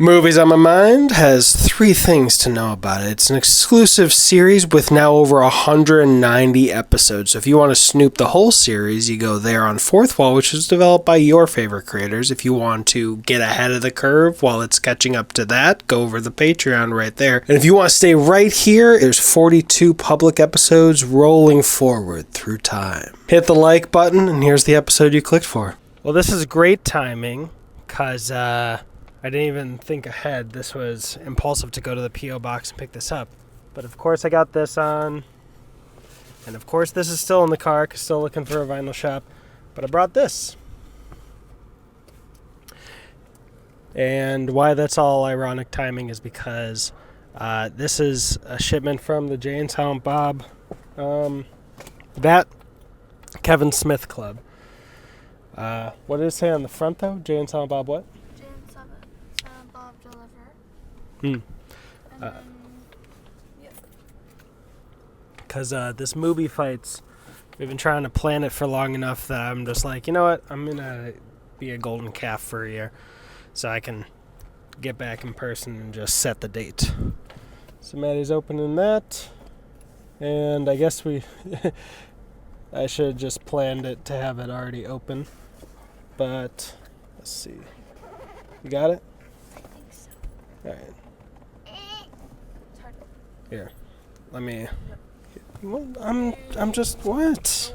Movies on My Mind has 3 things to know about it. It's an exclusive series with now over 190 episodes. So if you want to snoop the whole series, you go there on Fourth Wall, which is developed by your favorite creators. If you want to get ahead of the curve while it's catching up to that, go over the Patreon right there. And if you want to stay right here, there's 42 public episodes rolling forward through time. Hit the like button, and here's the episode you clicked for. Well, this is great timing, because, I didn't even think ahead. This was impulsive to go to the P.O. box and pick this up. But of course I got this on. And of course this is still in the car, cause still looking for a vinyl shop. But I brought this. And why that's all ironic timing is because this is a shipment from the Jay and Silent Bob, that Kevin Smith Club. What did it say on the front though? Jay and Silent Bob what? Bob Deliver. Because this movie fights, we've been trying to plan it for long enough that I'm just like, you know what, I'm going to be a golden calf for a year so I can get back in person and just set the date. So Maddie's opening that, and I guess I should have just planned it to have it already open, but let's see. You got it? All right. Here, let me. I'm just what?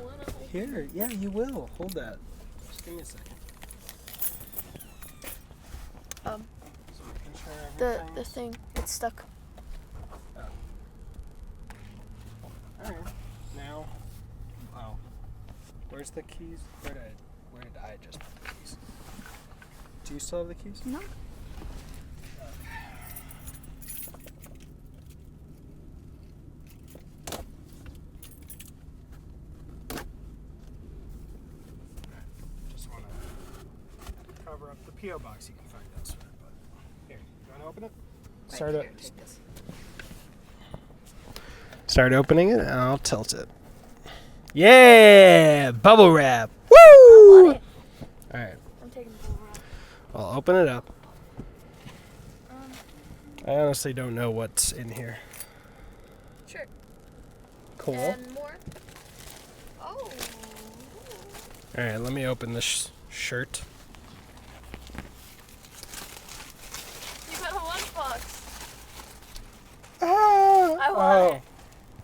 Here, yeah, you will. Hold that. Just give me a second. So making sure The thing, it's stuck. Oh. All right. Now, wow. Where's the keys? Where did I just put the keys? Do you still have the keys? No. Cover up the P.O. box you can find elsewhere. But here, you want to open it? Start opening it, and I'll tilt it. Yeah, bubble wrap. Woo! All right. I'm taking the bubble wrap. I'll open it up. I honestly don't know what's in here. Sure. Cool. And more. Oh. All right, let me open this shirt. You got a lunchbox. Ah! I want it.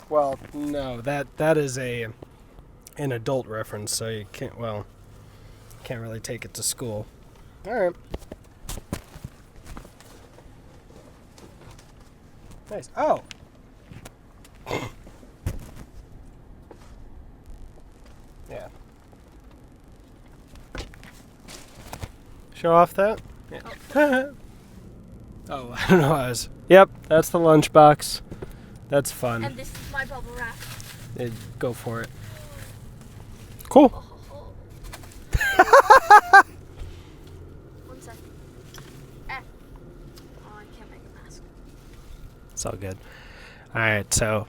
Well, no, that is an adult reference, so you can't really take it to school. All right. Nice. Oh. Yeah. Show off that? Yeah. Oh, I don't know. Yep, that's the lunchbox. That's fun. And this is my bubble wrap. Go for it. Cool. Oh. 1 second. Oh, I can't make a mask. It's all good. All right, so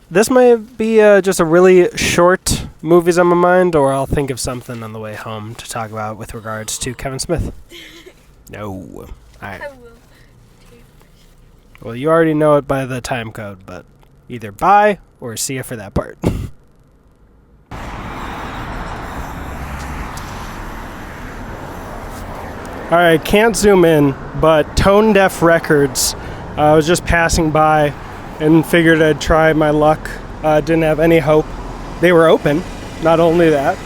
this might be just a really short Movies on My Mind, or I'll think of something on the way home to talk about with regards to Kevin Smith. No. All right. I will. Well, you already know it by the time code, but either bye or see you for that part. All right, can't zoom in, but Tone Deaf Records. I was just passing by and figured I'd try my luck. Didn't have any hope. They were open, not only that,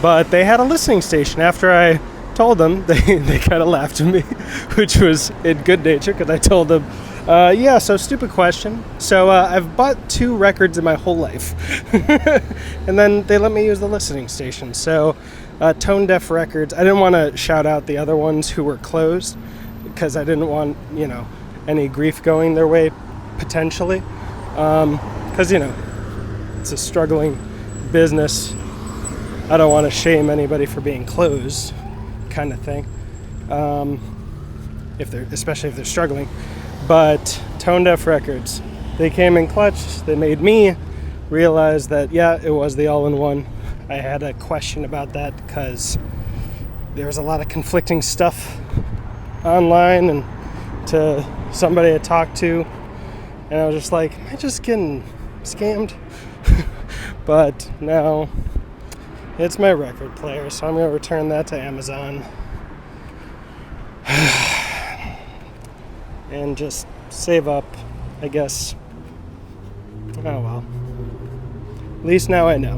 but they had a listening station. After I told them, they kind of laughed at me, which was in good nature because I told them, so stupid question. So I've bought 2 records in my whole life. And then they let me use the listening station. So Tone Deaf Records, I didn't want to shout out the other ones who were closed because I didn't want, any grief going their way potentially. Because, it's a struggling business. I don't want to shame anybody for being closed kind of thing. Especially if they're struggling. But Tone Deaf Records, they came in clutch. They made me realize that, it was the all-in-one. I had a question about that because there was a lot of conflicting stuff online and to somebody I talked to, and I was just like, am I just getting scammed? But no, it's my record player, so I'm going to return that to Amazon and just save up, I guess. Oh well. At least now I know.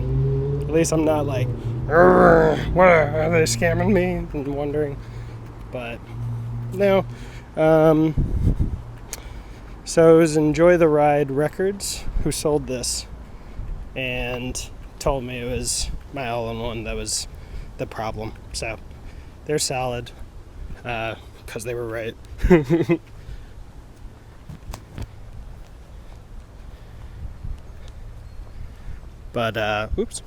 At least I'm not like, what are they scamming me? And wondering. But no. So it was Enjoy the Ride Records who sold this and told me it was my all-in-one that was the problem. So they're solid, because they were right. But oops.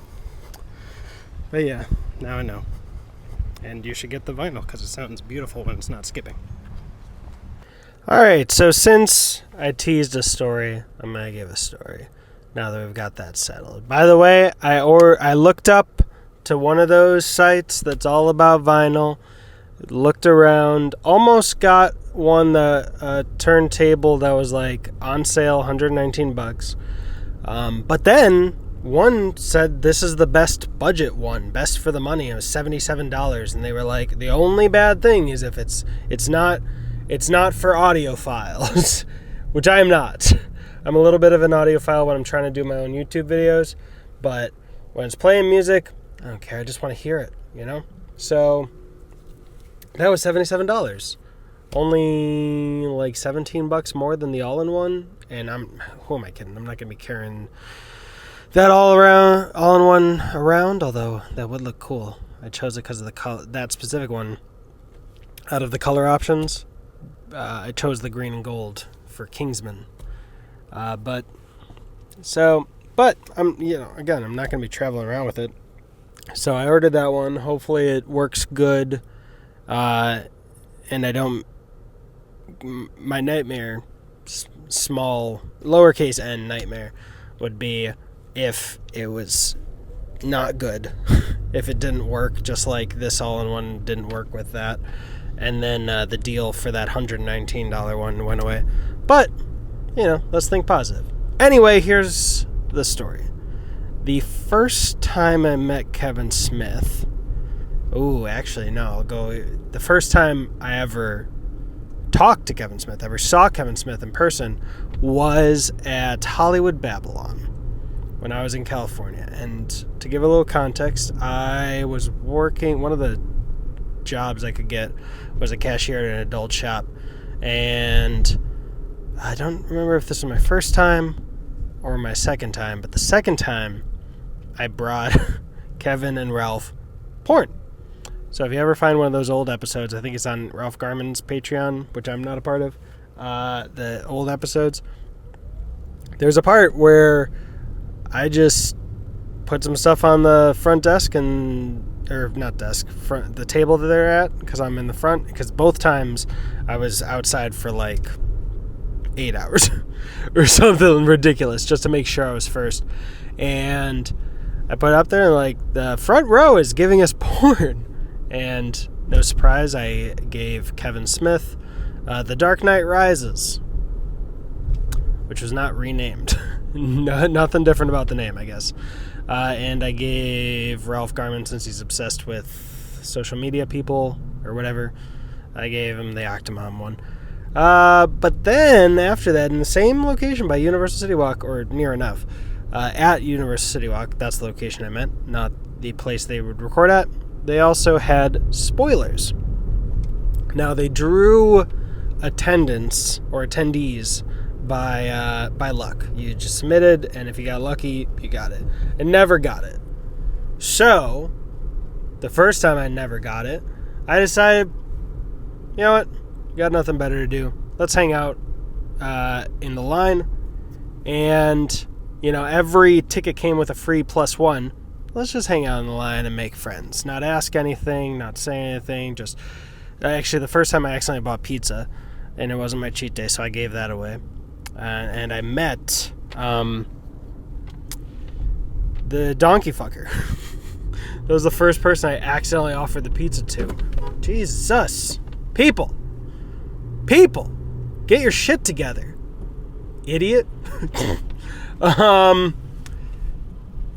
But yeah, now I know. And you should get the vinyl because it sounds beautiful when it's not skipping. Alright, so since I teased a story, I'm going to give a story now that we've got that settled. By the way, I looked up to one of those sites that's all about vinyl, looked around, almost got one, a turntable that was like on sale, $119. But then one said this is the best budget one, best for the money. It was $77, and they were like, the only bad thing is if it's not for audiophiles, which I am not. I'm a little bit of an audiophile when I'm trying to do my own YouTube videos, but when it's playing music, I don't care. I just want to hear it, you know? So that was $77. Only like $17 more than the all-in-one, and who am I kidding? I'm not going to be carrying that all-in-one around, although that would look cool. I chose it because of the color, that specific one. Out of the color options, I chose the green and gold for Kingsman. But I'm, again, I'm not going to be traveling around with it. So I ordered that one. Hopefully it works good. And my nightmare, small, lowercase n nightmare, would be if it was not good. If it didn't work, just like this all-in-one didn't work with that. And then the deal for that $119 one went away. But, let's think positive. Anyway, here's the story. The first time I met Kevin Smith... The first time I ever talked to Kevin Smith, ever saw Kevin Smith in person, was at Hollywood Babylon when I was in California. And to give a little context, I was working... One of the jobs I could get was a cashier at an adult shop, and I don't remember if this was my first time or my second time, but the second time I brought Kevin and Ralph porn. So if you ever find one of those old episodes, I think it's on Ralph Garman's Patreon, which I'm not a part of, the old episodes, there's a part where I just put some stuff on the front desk the table that they're at, because I'm in the front, because both times I was outside for like 8 hours or something ridiculous just to make sure I was first. And I put it up there and like, the front row is giving us porn. And no surprise, I gave Kevin Smith The Dark Knight Rises, which was not renamed. Nothing different about the name, I guess. And I gave Ralph Garman, since he's obsessed with social media people or whatever, I gave him the Octomom one. But then after that, in the same location by Universal City Walk, or near enough, at Universal City Walk, that's the location I meant, not the place they would record at, they also had spoilers. Now, they drew attendance or attendees by luck. You just submitted, and if you got lucky, you got it. I never got it. So, the first time I never got it, I decided, you know what? Got nothing better to do. Let's hang out in the line. And, every ticket came with a free +1. Let's just hang out in the line and make friends. Not ask anything, not say anything. Just, actually, the first time I accidentally bought pizza, and it wasn't my cheat day, so I gave that away. And I met the donkey fucker. That was the first person I accidentally offered the pizza to. Jesus. People. People, get your shit together, idiot.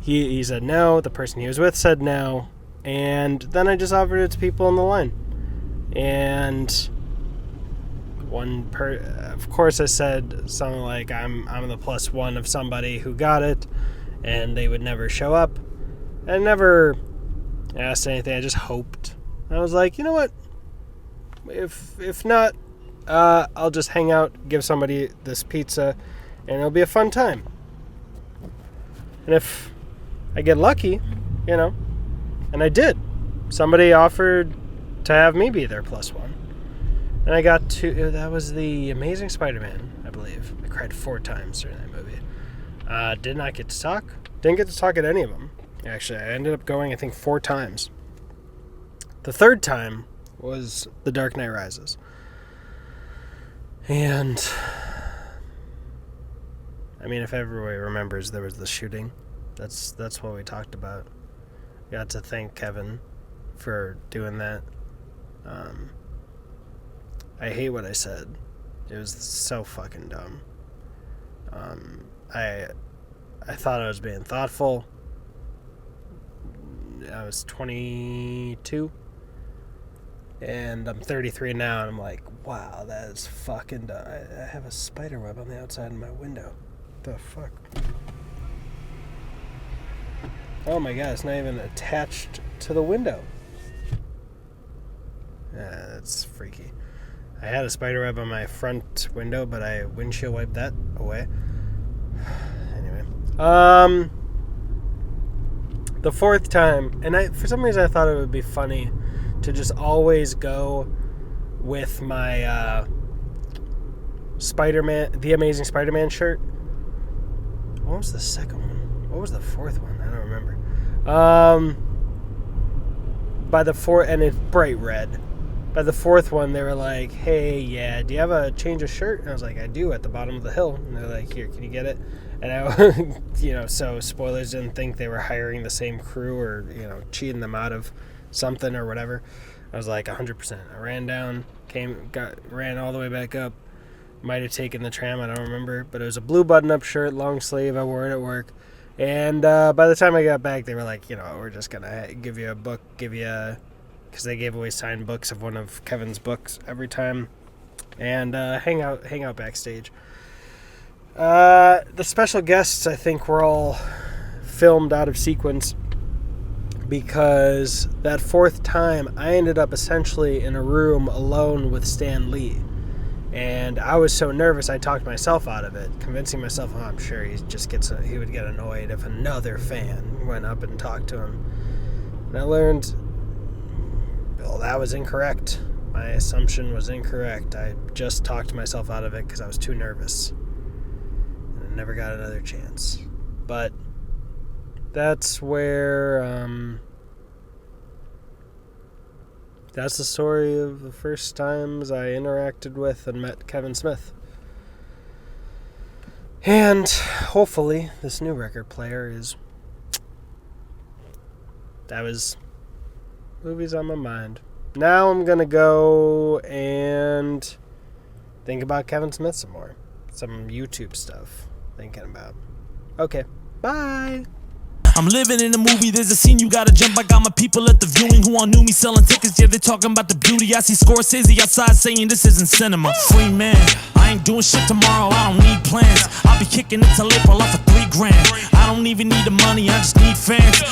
He said no. The person he was with said no. And then I just offered it to people on the line. And of course I said something like, I'm the plus one of somebody who got it, and they would never show up. I never asked anything. I just hoped. I was like, you know what? If not, I'll just hang out, give somebody this pizza, and it'll be a fun time. And if I get lucky, you know, and I did. Somebody offered to have me be their plus one. And I got to, that was the Amazing Spider-Man, I believe. I cried 4 times during that movie. Did not get to talk. Didn't get to talk at any of them. Actually, I ended up going, I think, 4 times. The 3rd time was The Dark Knight Rises. And, I mean, if everybody remembers, there was the shooting. That's what we talked about. Got to thank Kevin for doing that. I hate what I said. It was so fucking dumb. I thought I was being thoughtful. I was 22. And I'm 33 now, and I'm like, wow, that is fucking dumb. I have a spider web on the outside of my window. What the fuck? Oh my god, it's not even attached to the window. Yeah, that's freaky. I had a spider web on my front window, but I windshield wiped that away. Anyway. The 4th time, and for some reason I thought it would be funny to just always go with my Spider-Man, the Amazing Spider-Man shirt. What was the second one? What was the 4th one? I don't remember. By the 4th, and it's bright red. By the 4th one, they were like, hey, yeah, do you have a change of shirt? And I was like, I do, at the bottom of the hill. And they're like, here, can you get it? And I, so spoilers, didn't think they were hiring the same crew or, cheating them out of something or whatever. I was like, 100%. I ran down, ran all the way back up. Might have taken the tram, I don't remember. But it was a blue button-up shirt, long sleeve. I wore it at work. And by the time I got back, they were like, we're just going to give you a book, because they gave away signed books of one of Kevin's books every time, and hang out backstage. The special guests, I think, were all filmed out of sequence, because that 4th time, I ended up essentially in a room alone with Stan Lee. And I was so nervous, I talked myself out of it, convincing myself, I'm sure he would get annoyed if another fan went up and talked to him. And I learned, well, that was incorrect. My assumption was incorrect. I just talked myself out of it because I was too nervous. And I never got another chance. But that's where, that's the story of the first times I interacted with and met Kevin Smith. And hopefully this new record player that was movies on my mind. Now I'm going to go and think about Kevin Smith some more. Some YouTube stuff thinking about. Okay, bye. I'm living in a movie, there's a scene you gotta jump. I got my people at the viewing who all knew me selling tickets. Yeah, they're talking about the beauty. I see Scorsese outside saying this isn't cinema. Free man, I ain't doing shit tomorrow, I don't need plans. I'll be kicking it till April off for $3 grand. I don't even need the money, I just need fans.